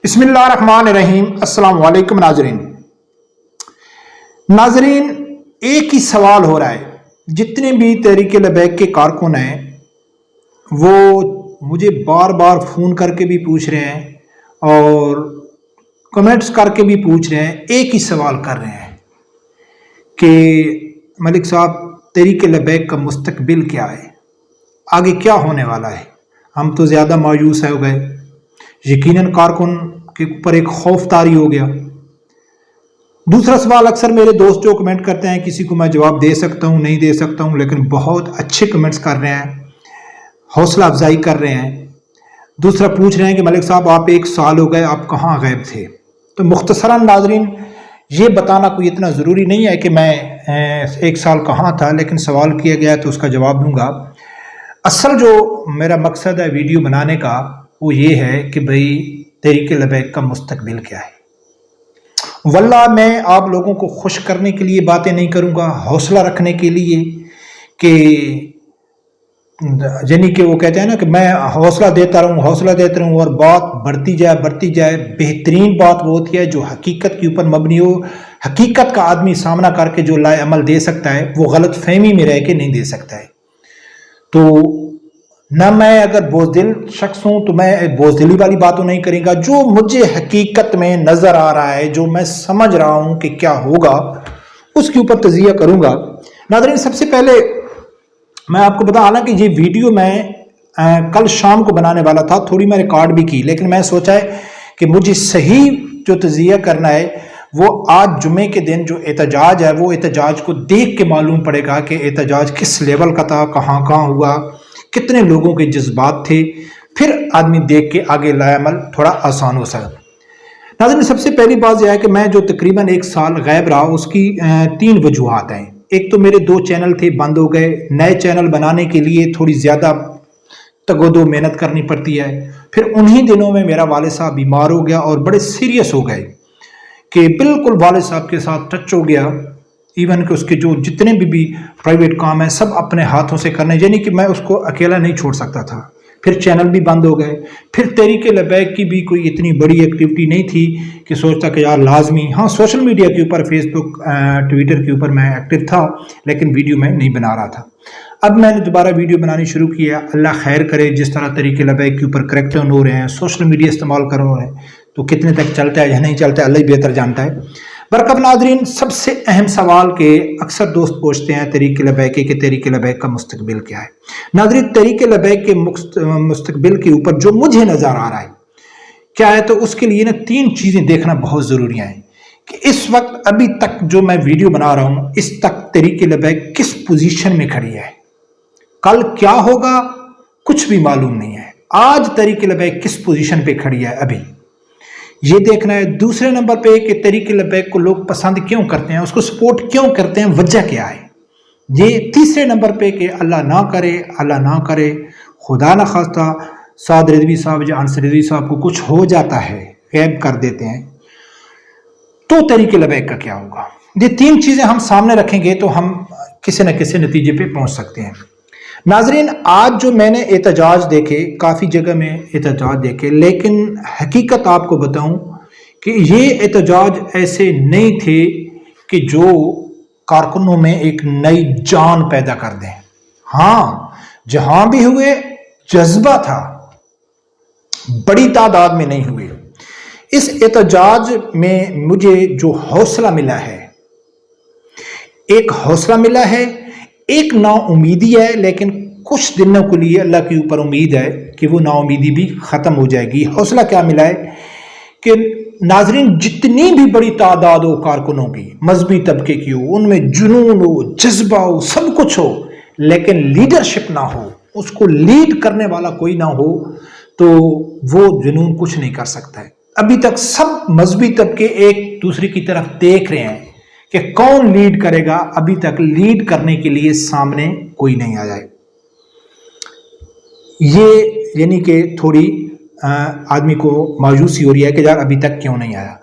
بسم اللہ الرحمن الرحیم۔ السلام علیکم ناظرین، ایک ہی سوال ہو رہا ہے۔ جتنے بھی تحریک لبیک کے کارکن ہیں وہ مجھے بار بار فون کر کے بھی پوچھ رہے ہیں اور کمنٹس کر کے بھی پوچھ رہے ہیں، ایک ہی سوال کر رہے ہیں کہ ملک صاحب تحریک لبیک کا مستقبل کیا ہے، آگے کیا ہونے والا ہے۔ ہم تو زیادہ مایوس ہو گئے، یقیناً کارکن کے اوپر ایک خوف طاری ہو گیا۔ دوسرا سوال اکثر میرے دوست جو کمنٹ کرتے ہیں، کسی کو میں جواب دے سکتا ہوں نہیں دے سکتا ہوں، لیکن بہت اچھے کمنٹس کر رہے ہیں، حوصلہ افزائی کر رہے ہیں۔ دوسرا پوچھ رہے ہیں کہ ملک صاحب آپ 1 سال ہو گئے، آپ کہاں غائب تھے؟ تو مختصراً ناظرین یہ بتانا کوئی اتنا ضروری نہیں ہے کہ میں 1 سال کہاں تھا، لیکن سوال کیا گیا تو اس کا جواب دوں گا۔ اصل جو میرا مقصد ہے ویڈیو بنانے کا وہ یہ ہے کہ بھئی تحریک لبیک کا مستقبل کیا ہے۔ واللہ میں آپ لوگوں کو خوش کرنے کے لیے باتیں نہیں کروں گا، حوصلہ رکھنے کے لیے کہ یعنی کہ وہ کہتے ہیں نا کہ میں حوصلہ دیتا رہوں اور بات بڑھتی جائے۔ بہترین بات وہ ہوتی ہے جو حقیقت کے اوپر مبنی ہو، حقیقت کا آدمی سامنا کر کے جو لائے عمل دے سکتا ہے، وہ غلط فہمی میں رہ کے نہیں دے سکتا ہے۔ تو نہ میں اگر بوزدل شخص ہوں تو میں بوزدلی والی باتوں نہیں کریں گا، جو مجھے حقیقت میں نظر آ رہا ہے، جو میں سمجھ رہا ہوں کہ کیا ہوگا، اس کے اوپر تجزیہ کروں گا۔ ناظرین سب سے پہلے میں آپ کو بتا، حالانکہ یہ ویڈیو میں کل شام کو بنانے والا تھا، تھوڑی میں ریکارڈ بھی کی، لیکن میں سوچا ہے کہ مجھے صحیح جو تجزیہ کرنا ہے وہ آج جمعے کے دن جو احتجاج ہے، وہ احتجاج کو دیکھ کے معلوم پڑے گا کہ احتجاج کس لیول کا تھا، کہاں ہوا، کتنے لوگوں کے جذبات تھے، پھر آدمی دیکھ کے آگے لائے عمل تھوڑا آسان ہو سکتا۔ ناظرین سب سے پہلی بات یہ ہے کہ میں جو تقریباً 1 سال غائب رہا، اس کی 3 وجوہات ہیں۔ ایک تو میرے 2 چینل تھے، بند ہو گئے، نئے چینل بنانے کے لیے تھوڑی زیادہ تگودو محنت کرنی پڑتی ہے۔ پھر انہی دنوں میں میرا والد صاحب بیمار ہو گیا اور بڑے سیریس ہو گئے کہ بالکل والد صاحب کے ساتھ ٹچ ہو گیا، ایون کہ اس کے جو جتنے بھی پرائیویٹ کام ہیں سب اپنے ہاتھوں سے کرنے، یعنی کہ میں اس کو اکیلا نہیں چھوڑ سکتا تھا۔ پھر چینل بھی بند ہو گئے، پھر تحریک لبیک کی بھی کوئی اتنی بڑی ایکٹیویٹی نہیں تھی کہ سوچتا کہ یار لازمی، ہاں سوشل میڈیا کے اوپر فیس بک ٹویٹر کے اوپر میں ایکٹیو تھا، لیکن ویڈیو میں نہیں بنا رہا تھا۔ اب میں نے دوبارہ ویڈیو بنانی شروع کیا، اللہ خیر کرے، جس طرح تحریک لبیک کے اوپر کریکٹ آن ہو رہے ہیں، سوشل میڈیا استعمال کر رہے ہیں، تو کتنے تک چلتا ہے یا نہیں چلتا ہے اللہ ہی بہتر جانتا ہے۔ برکب ناظرین سب سے اہم سوال کے اکثر دوست پوچھتے ہیں تحریک لبیک کہ تحریک لبیک کا مستقبل کیا ہے۔ ناظرین تحریک لبیک کے مستقبل کے اوپر جو مجھے نظر آ رہا ہے کیا ہے، تو اس کے لیے 3 چیزیں دیکھنا بہت ضروری ہیں کہ اس وقت ابھی تک جو میں ویڈیو بنا رہا ہوں، اس تک تحریک لبیک کس پوزیشن میں کھڑی ہے، کل کیا ہوگا کچھ بھی معلوم نہیں ہے۔ آج تحریک لبیک کس پوزیشن پہ کھڑی ہے ابھی یہ دیکھنا ہے۔ دوسرے نمبر پہ کہ تحریک لبیک کو لوگ پسند کیوں کرتے ہیں، اس کو سپورٹ کیوں کرتے ہیں، وجہ کیا ہے یہ۔ تیسرے نمبر پہ کہ اللہ نہ کرے خدا نہ خواستہ سعد رضوی صاحب یا انصر رضوی صاحب کو کچھ ہو جاتا ہے، غائب کر دیتے ہیں، تو تحریک لبیک کا کیا ہوگا۔ یہ 3 چیزیں ہم سامنے رکھیں گے تو ہم کسی نہ کسی نتیجے پہ پہنچ سکتے ہیں۔ ناظرین آج جو میں نے احتجاج دیکھے، کافی جگہ میں احتجاج دیکھے، لیکن حقیقت آپ کو بتاؤں کہ یہ احتجاج ایسے نہیں تھے کہ جو کارکنوں میں ایک نئی جان پیدا کر دیں۔ ہاں جہاں بھی ہوئے جذبہ تھا، بڑی تعداد میں نہیں ہوئے۔ اس احتجاج میں مجھے جو حوصلہ ملا ہے، ایک نا امیدی ہے، لیکن کچھ دنوں کے لیے اللہ کے اوپر امید ہے کہ وہ نا امیدی بھی ختم ہو جائے گی۔ حوصلہ کیا ملا ہے کہ ناظرین جتنی بھی بڑی تعداد ہو کارکنوں کی، مذہبی طبقے کی ہو، ان میں جنون ہو، جذبہ ہو، سب کچھ ہو، لیکن لیڈرشپ نہ ہو، اس کو لیڈ کرنے والا کوئی نہ ہو، تو وہ جنون کچھ نہیں کر سکتا ہے۔ ابھی تک سب مذہبی طبقے ایک دوسرے کی طرف دیکھ رہے ہیں کہ کون لیڈ کرے گا، ابھی تک لیڈ کرنے کے لیے سامنے کوئی نہیں آیا ہے۔ یہ یعنی کہ تھوڑی آدمی کو مایوسی ہو رہی ہے کہ یار ابھی تک کیوں نہیں آیا۔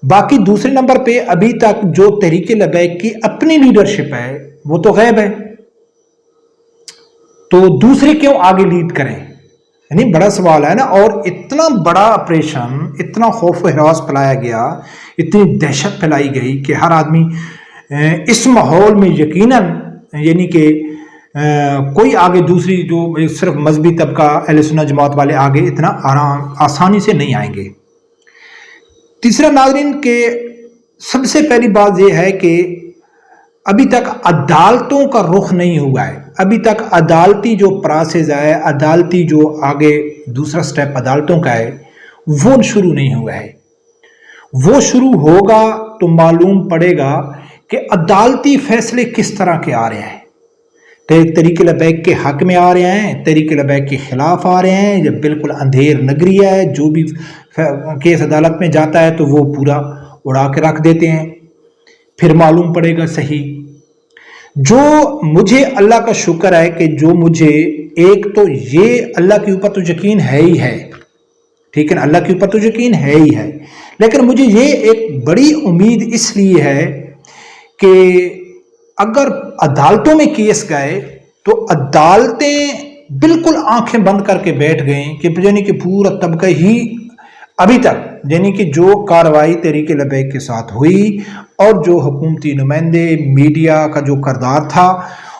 باقی دوسرے نمبر پہ ابھی تک جو تحریک لبیک کی اپنی لیڈرشپ ہے وہ تو غائب ہے، تو دوسرے کیوں آگے لیڈ کریں۔ یعنی بڑا سوال ہے نا. اور اتنا بڑا آپریشن، اتنا خوف و ہراس پھیلایا گیا، اتنی دہشت پھیلائی گئی کہ ہر آدمی اس ماحول میں یقیناً یعنی کہ کوئی آگے دوسری جو صرف مذہبی طبقہ اہل سنت جماعت والے آگے اتنا آسانی سے نہیں آئیں گے. تیسرا ناظرین کہ سب سے پہلی بات یہ ہے کہ ابھی تک عدالتوں کا رخ نہیں ہوا ہے. ابھی تک عدالتی جو پروسیس ہے، عدالتی جو آگے دوسرا سٹیپ عدالتوں کا ہے وہ شروع نہیں ہوا ہے. وہ شروع ہوگا تو معلوم پڑے گا کہ عدالتی فیصلے کس طرح کے آ رہے ہیں. تحریک لبیک کے حق میں آ رہے ہیں، تحریک لبیک کے خلاف آ رہے ہیں، جب بالکل اندھیر نگری ہے، جو بھی کیس عدالت میں جاتا ہے تو وہ پورا اڑا کے رکھ دیتے ہیں. پھر معلوم پڑے گا صحیح. جو مجھے اللہ کا شکر ہے کہ جو مجھے ایک تو یہ اللہ کے اوپر تو یقین ہے ہی ہے، ٹھیک ہے نا، اللہ کے اوپر تو یقین ہے ہی ہے، لیکن مجھے یہ ایک بڑی امید اس لیے ہے کہ اگر عدالتوں میں کیس گئے تو عدالتیں بالکل آنکھیں بند کر کے بیٹھ گئیں کہ یعنی کہ پورا طبقہ ہی ابھی تک یعنی کہ جو کارروائی تحریک لبیک کے ساتھ ہوئی اور جو حکومتی نمائندے میڈیا کا جو کردار تھا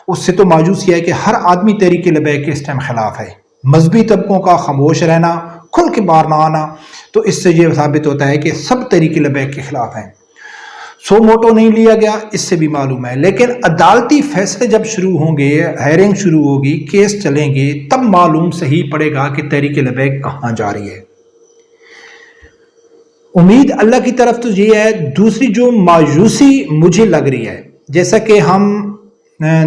اس سے تو مایوس یہ ہے کہ ہر آدمی تحریک لبیک کے اس ٹائم خلاف ہے. مذہبی طبقوں کا خاموش رہنا، کھل کے باہر نہ آنا، تو اس سے یہ ثابت ہوتا ہے کہ سب تحریک لبیک کے خلاف ہیں. سو موٹو نہیں لیا گیا، اس سے بھی معلوم ہے. لیکن عدالتی فیصلے جب شروع ہوں گے، ہیئرنگ شروع ہوگی، کیس چلیں گے، تب معلوم صحیح پڑے گا کہ تحریک لبیک کہاں جا رہی ہے. امید اللہ کی طرف تو یہ ہے. دوسری جو مایوسی مجھے لگ رہی ہے، جیسا کہ ہم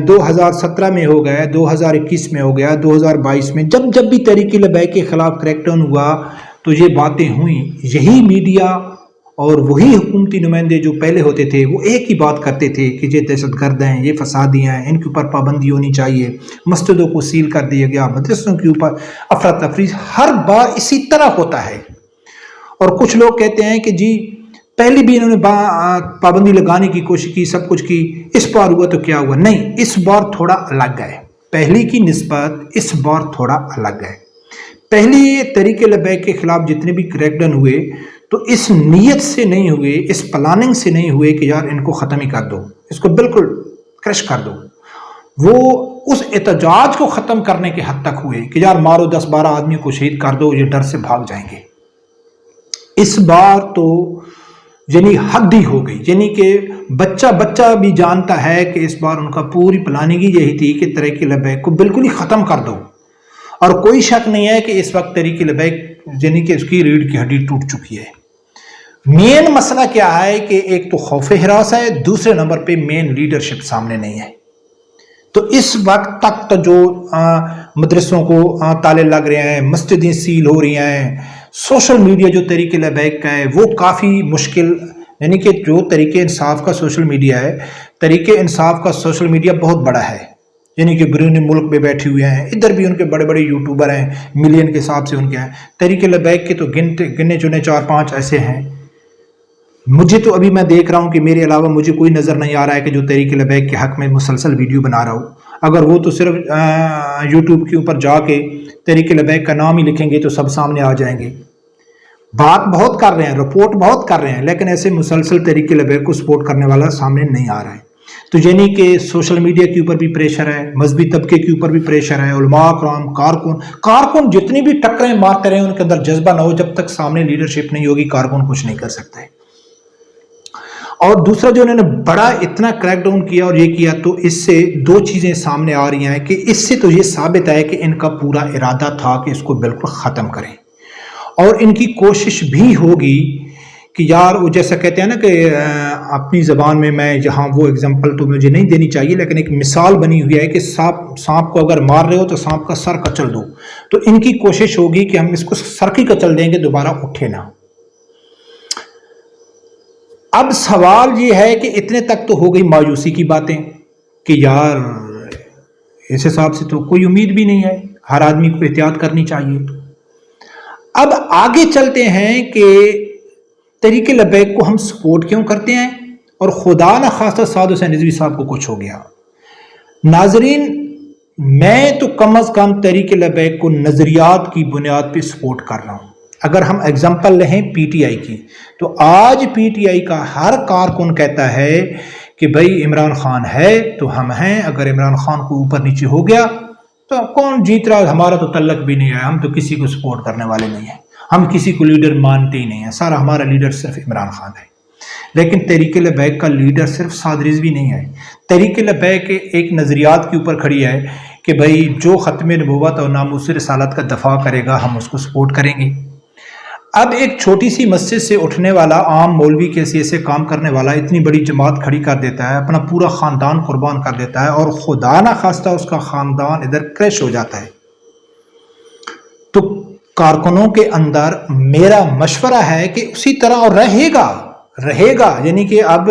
2017 میں ہو گیا، 2021 میں ہو گیا، 2022 میں جب بھی تحریک لبیک کے خلاف کریک ڈاؤن ہوا تو یہ باتیں ہوئیں. یہی میڈیا اور وہی حکومتی نمائندے جو پہلے ہوتے تھے وہ ایک ہی بات کرتے تھے کہ یہ دہشت گرد ہیں، یہ فسادی ہیں، ان کے اوپر پابندی ہونی چاہیے، مسجدوں کو سیل کر دیا گیا، مدرسوں کے اوپر افراتفری. ہر بار اسی طرح ہوتا ہے. اور کچھ لوگ کہتے ہیں کہ جی پہلے بھی انہوں نے پابندی لگانے کی کوشش کی، سب کچھ کی، اس بار ہوا تو کیا ہوا. نہیں، اس بار تھوڑا الگ ہے. پہلی کی نسبت اس بار تھوڑا الگ ہے. پہلی تحریک لبیک کے خلاف جتنے بھی کریک ڈاؤن ہوئے تو اس نیت سے نہیں ہوئے، اس پلاننگ سے نہیں ہوئے کہ یار ان کو ختم ہی کر دو، اس کو بالکل کرش کر دو. وہ اس احتجاج کو ختم کرنے کے حد تک ہوئے کہ یار مارو 10-12 آدمی کو شہید کر دو، یہ ڈر سے بھاگ جائیں گے. اس بار تو یعنی حد ہی ہو گئی. یعنی کہ بچہ بھی جانتا ہے کہ اس بار ان کا پوری پلاننگ ہی یہی تھی کہ تحریک لبیک کو بالکل ہی ختم کر دو. اور کوئی شک نہیں ہے کہ اس وقت تحریک لبیک یعنی کہ اس کی ریڑھ کی ہڈی ٹوٹ چکی ہے. مین مسئلہ کیا ہے کہ ایک تو خوف ہراس ہے، دوسرے نمبر پہ مین لیڈرشپ سامنے نہیں ہے. تو اس وقت تک تو جو مدرسوں کو تالے لگ رہے ہیں، مسجدیں سیل ہو رہی ہیں، سوشل میڈیا جو تحریک لبیک کا ہے وہ کافی مشکل، یعنی کہ جو تحریک انصاف کا سوشل میڈیا ہے، تحریک انصاف کا سوشل میڈیا بہت بڑا ہے. یعنی کہ بیرون ملک میں بیٹھے ہوئے ہیں، ادھر بھی ان کے بڑے بڑے یوٹیوبر ہیں، ملین کے حساب سے ان کے ہیں. تحریک لبیک کے تو گنے چنے 4-5 ایسے ہیں. مجھے تو ابھی میں دیکھ رہا ہوں کہ میرے علاوہ مجھے کوئی نظر نہیں آ رہا ہے کہ جو تحریک لبیک کے حق میں مسلسل ویڈیو بنا رہا ہو. اگر وہ تو صرف یوٹیوب کے اوپر جا کے تحریک لبیک کا نام ہی لکھیں گے تو سب سامنے آ جائیں گے. بات بہت کر رہے ہیں، رپورٹ بہت کر رہے ہیں، لیکن ایسے مسلسل تحریک لبیک کو سپورٹ کرنے والا سامنے نہیں آ رہا ہے. تو یعنی کہ سوشل میڈیا کے اوپر بھی پریشر ہے، مذہبی طبقے کے اوپر بھی پریشر ہے، علماء کرام، کارکن جتنی بھی ٹکریں مارتے رہے ان کے اندر جذبہ نہ ہو. جب تک سامنے لیڈرشپ نہیں ہوگی کارکن کچھ نہیں کر سکتے. اور دوسرا جو انہوں نے بڑا اتنا کریک ڈاؤن کیا اور یہ کیا، تو اس سے 2 چیزیں سامنے آ رہی ہیں کہ اس سے تو یہ ثابت ہے کہ ان کا پورا ارادہ تھا کہ اس کو بالکل ختم کریں. اور ان کی کوشش بھی ہوگی کہ یار وہ جیسا کہتے ہیں نا کہ اپنی زبان میں جہاں وہ اگزامپل تو مجھے نہیں دینی چاہیے، لیکن ایک مثال بنی ہوئی ہے کہ سانپ کو اگر مار رہے ہو تو سانپ کا سر کچل دو. تو ان کی کوشش ہوگی کہ ہم اس کو سر کی کچل دیں گے، دوبارہ اٹھے نہ. اب سوال یہ ہے کہ اتنے تک تو ہو گئی مایوسی کی باتیں کہ یار اس حساب سے تو کوئی امید بھی نہیں ہے، ہر آدمی کو احتیاط کرنی چاہیے. اب آگے چلتے ہیں کہ تحریک لبیک کو ہم سپورٹ کیوں کرتے ہیں اور خدا نہ خواستہ سعد حسین رضوی صاحب کو کچھ ہو گیا. ناظرین، میں تو کم از کم تحریک لبیک کو نظریات کی بنیاد پہ سپورٹ کر رہا ہوں. اگر ہم اگزامپل لیں پی ٹی آئی کی، تو آج پی ٹی آئی کا ہر کارکن کہتا ہے کہ بھائی عمران خان ہے تو ہم ہیں، اگر عمران خان کو اوپر نیچے ہو گیا تو کون جیت رہا، ہمارا تو تعلق بھی نہیں ہے، ہم تو کسی کو سپورٹ کرنے والے نہیں ہیں، ہم کسی کو لیڈر مانتے ہی نہیں ہیں، سارا ہمارا لیڈر صرف عمران خان ہے. لیکن تحریک لبیک کا لیڈر صرف سعد رضوی نہیں ہے. تحریک لبیک ایک نظریات کے اوپر کھڑی ہے کہ بھائی جو ختم نبوت اور ناموس رسالت کا دفاع کرے گا ہم اس کو سپورٹ کریں گے. اب ایک چھوٹی سی مسجد سے اٹھنے والا عام مولوی کے ایسے کام کرنے والا اتنی بڑی جماعت کھڑی کر دیتا ہے، اپنا پورا خاندان قربان کر دیتا ہے، اور خدا نہ خواستہ اس کا خاندان ادھر کریش ہو جاتا ہے. تو کارکنوں کے اندر میرا مشورہ ہے کہ اسی طرح اور رہے گا، یعنی کہ اب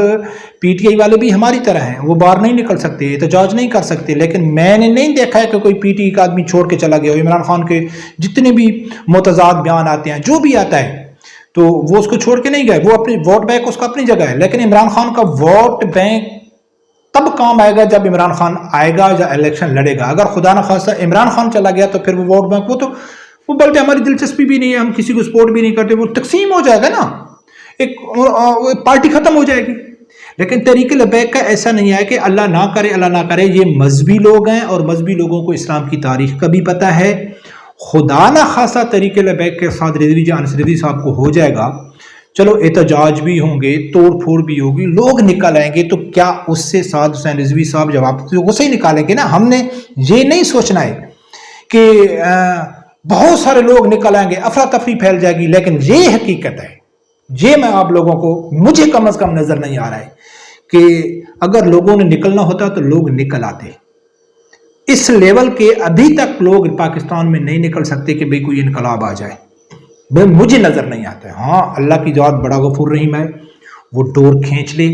پی ٹی آئی والے بھی ہماری طرح ہیں، وہ باہر نہیں نکل سکتے، احتجاج نہیں کر سکتے، لیکن میں نے نہیں دیکھا ہے کہ کوئی پی ٹی آئی کا آدمی چھوڑ کے چلا گیا ہو. عمران خان کے جتنے بھی متضاد بیان آتے ہیں، جو بھی آتا ہے، تو وہ اس کو چھوڑ کے نہیں گئے، وہ اپنی ووٹ بینک اس کا اپنی جگہ ہے. لیکن عمران خان کا ووٹ بینک تب کام آئے گا جب عمران خان آئے گا یا الیکشن لڑے گا. اگر خدا نہ خواستہ عمران خان چلا گیا تو پھر وہ ووٹ بینک وہ بلکہ ہماری دلچسپی بھی نہیں ہے، ہم کسی کو سپورٹ بھی نہیں کرتے، وہ تقسیم ہو جائے گا نا، ایک پارٹی ختم ہو جائے گی. لیکن تحریک لبیک کا ایسا نہیں ہے کہ اللہ نہ کرے یہ مذہبی لوگ ہیں، اور مذہبی لوگوں کو اسلام کی تاریخ کا بھی پتہ ہے. خدا نہ خاصا تحریک لبیک کے ساتھ رضوی جان رضوی صاحب کو ہو جائے گا، چلو احتجاج بھی ہوں گے، توڑ پھوڑ بھی ہوگی، لوگ نکل آئیں گے، تو کیا اس سے سعد حسین رضوی صاحب جب آپ غصے ہی نکالیں گے نا. ہم نے یہ نہیں سوچنا ہے کہ بہت سارے لوگ نکل آئیں گے، افراتفری پھیل جائے گی، لیکن یہ حقیقت ہے، یہ میں آپ لوگوں کو، مجھے کم از کم نظر نہیں آ رہا ہے کہ اگر لوگوں نے نکلنا ہوتا تو لوگ نکل آتے. اس لیول کے ابھی تک لوگ پاکستان میں نہیں نکل سکتے کہ بھئی کوئی انقلاب آ جائے، مجھے نظر نہیں آتا ہے. ہاں اللہ کی ذات بڑا غفور رحیم ہے، وہ ڈور کھینچ لے،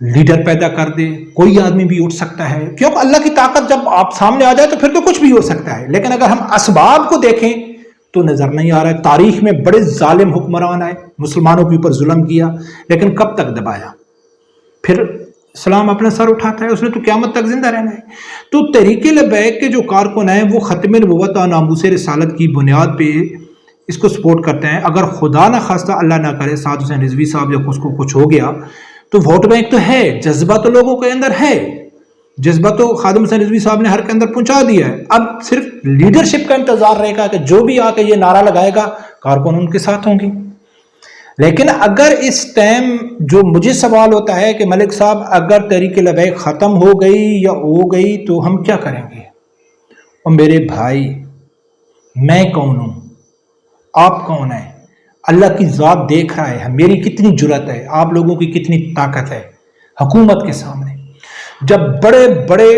لیڈر پیدا کر دے، کوئی آدمی بھی اٹھ سکتا ہے، کیونکہ اللہ کی طاقت جب آپ سامنے آ جائے تو پھر تو کچھ بھی ہو سکتا ہے. لیکن اگر ہم اسباب کو دیکھیں تو نظر نہیں آ رہا ہے. تاریخ میں بڑے ظالم حکمران آئے، مسلمانوں کے اوپر ظلم کیا، لیکن کب تک دبایا؟ پھر اسلام اپنا سر اٹھاتا ہے، اس نے تو قیامت تک زندہ رہنا ہے. تو تحریک لبیک کے جو کارکن ہیں وہ ختم نبوت اور ناموس رسالت کی بنیاد پہ اس کو سپورٹ کرتے ہیں. اگر خدا نہ خواستہ اللہ نہ کرے سعد حسین رضوی صاحب جب اس کو کچھ ہو گیا تو ووٹ بینک تو ہے، جذبہ تو لوگوں کے اندر ہے، جذبہ تو خادم حسین رضوی صاحب نے ہر کے اندر پہنچا دیا ہے. اب صرف لیڈرشپ کا انتظار رہے گا کہ جو بھی آ کے یہ نعرہ لگائے گا کارکن ان کے ساتھ ہوں گے. لیکن اگر اس ٹائم جو مجھے سوال ہوتا ہے کہ ملک صاحب اگر تحریک لبیک ختم ہو گئی یا ہو گئی تو ہم کیا کریں گے؟ اور میرے بھائی، میں کون ہوں، آپ کون ہیں؟ اللہ کی ذات دیکھ رہا ہے میری کتنی جرأت ہے، آپ لوگوں کی کتنی طاقت ہے حکومت کے سامنے. جب بڑے بڑے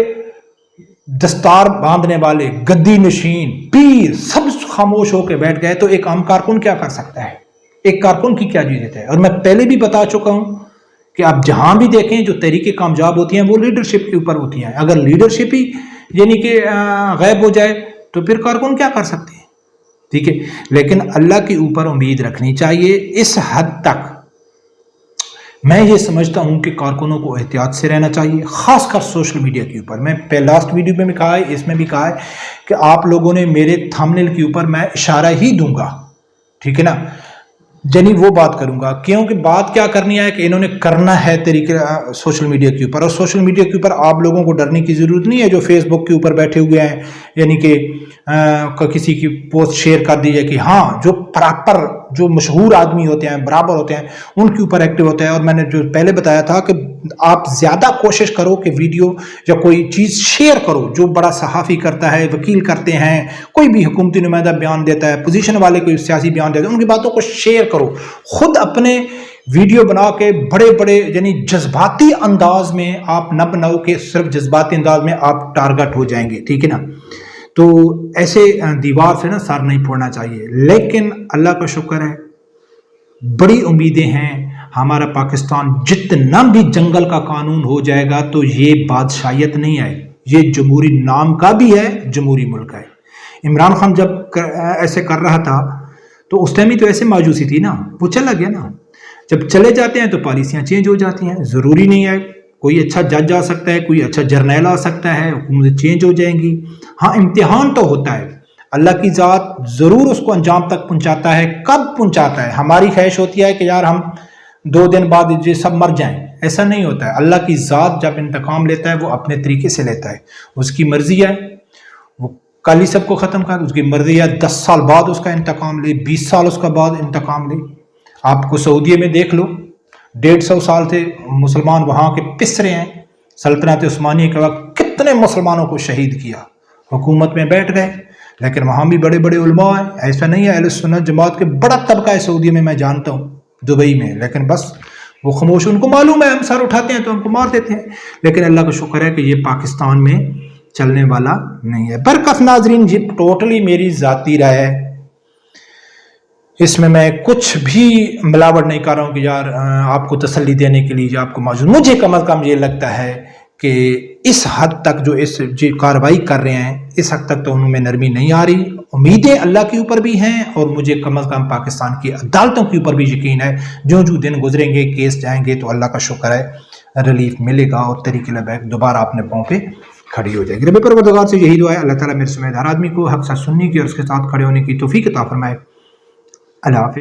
دستار باندھنے والے، گدی نشین، پیر سب خاموش ہو کے بیٹھ گئے تو ایک عام کارکن کیا کر سکتا ہے؟ ایک کارکن کی کیا جرأت ہے؟ اور میں پہلے بھی بتا چکا ہوں کہ آپ جہاں بھی دیکھیں جو تحریکیں کامیاب ہوتی ہیں وہ لیڈرشپ کے اوپر ہوتی ہیں. اگر لیڈرشپ ہی یعنی کہ غائب ہو جائے تو پھر کارکن کیا کر سکتے ہیں؟ ٹھیک ہے. لیکن اللہ کے اوپر امید رکھنی چاہیے. اس حد تک میں یہ سمجھتا ہوں کہ کارکنوں کو احتیاط سے رہنا چاہیے، خاص کر سوشل میڈیا کے اوپر. میں لاسٹ ویڈیو میں بھی کہا ہے، اس میں بھی کہا ہے کہ آپ لوگوں نے میرے تھمبنیل کے اوپر میں اشارہ ہی دوں گا، ٹھیک ہے نا، یعنی وہ بات کروں گا. کیونکہ بات کیا کرنی ہے کہ انہوں نے کرنا ہے طریقے سوشل میڈیا کے اوپر. اور سوشل میڈیا کے اوپر آپ لوگوں کو ڈرنے کی ضرورت نہیں ہے جو فیس بک کے اوپر بیٹھے ہوئے ہیں، یعنی کہ کسی کی پوسٹ شیئر کر دیجئے کہ ہاں جو پراپر جو مشہور آدمی ہوتے ہیں، برابر ہوتے ہیں، ان کے اوپر ایکٹیو ہوتا ہے. اور میں نے جو پہلے بتایا تھا کہ آپ زیادہ کوشش کرو کہ ویڈیو یا کوئی چیز شیئر کرو جو بڑا صحافی کرتا ہے، وکیل کرتے ہیں، کوئی بھی حکومتی نمائندہ بیان دیتا ہے، پوزیشن والے کوئی سیاسی بیان دیتے ہیں، ان کی باتوں کو شیئر کرو. خود اپنے ویڈیو بنا کے بڑے بڑے یعنی جذباتی انداز میں آپ نہ بناؤ کہ صرف جذباتی انداز میں آپ ٹارگٹ ہو جائیں گے، ٹھیک ہے نا. تو ایسے دیوار سے نا سر نہیں پھوڑنا چاہیے. لیکن اللہ کا شکر ہے، بڑی امیدیں ہیں. ہمارا پاکستان جتنا بھی جنگل کا قانون ہو جائے گا تو یہ بادشاہیت نہیں ہے، یہ جمہوری نام کا بھی ہے، جمہوری ملک ہے. عمران خان جب ایسے کر رہا تھا تو اس ٹائم ہی تو ایسے مایوسی تھی نا، وہ چلا گیا نا. جب چلے جاتے ہیں تو پالیسیاں چینج ہو جاتی ہیں. ضروری نہیں ہے کوئی اچھا جج آ سکتا ہے، کوئی اچھا جرنیل آ سکتا ہے، حکومت چینج ہو جائیں گی. ہاں امتحان تو ہوتا ہے، اللہ کی ذات ضرور اس کو انجام تک پہنچاتا ہے. کب پہنچاتا ہے؟ ہماری خواہش ہوتی ہے کہ یار ہم 2 دن بعد یہ سب مر جائیں. ایسا نہیں ہوتا ہے. اللہ کی ذات جب انتقام لیتا ہے وہ اپنے طریقے سے لیتا ہے. اس کی مرضی ہے وہ کل ہی سب کو ختم کر، اس کی مرضی ہے 10 سال بعد اس کا انتقام لے، 20 سال اس کا بعد انتقام لے. آپ کو سعودیہ میں دیکھ لو، 150 سال سے مسلمان وہاں کے پس رہے ہیں. سلطنت عثمانیہ کے وقت کتنے مسلمانوں کو شہید کیا، حکومت میں بیٹھ گئے. لیکن وہاں بھی بڑے بڑے علماء ہیں. ایسا نہیں ہے، اہل سنت جماعت کے بڑا طبقہ ہے سعودیہ میں جانتا ہوں، دبئی میں. لیکن بس وہ خاموش، ان کو معلوم ہے ہم سر اٹھاتے ہیں تو ہم کو مار دیتے ہیں. لیکن اللہ کا شکر ہے کہ یہ پاکستان میں چلنے والا نہیں ہے. برکف ناظرین، یہ ٹوٹلی میری ذاتی رائے ہے، اس میں کچھ بھی ملاوٹ نہیں کر رہا ہوں کہ یار آپ کو تسلی دینے کے لیے یا آپ کو معذور. مجھے کم از کم یہ لگتا ہے کہ اس حد تک جو کارروائی کر رہے ہیں، اس حد تک تو انہوں میں نرمی نہیں آ رہی. امیدیں اللہ کے اوپر بھی ہیں اور مجھے کم از کم پاکستان کی عدالتوں کے اوپر بھی یقین ہے. جو دن گزریں گے، کیس جائیں گے تو اللہ کا شکر ہے ریلیف ملے گا اور طریقے لبیک دوبارہ اپنے پاؤں پہ کھڑی ہو جائے گی. رب پروردگار سے یہی دعا ہے اللہ تعالیٰ میرے سمیت ہر آدمی کو حق سچ سننے کی اور اس کے ساتھ کھڑے ہونے کی توفیق عطا فرمائے. اللہ حافظ.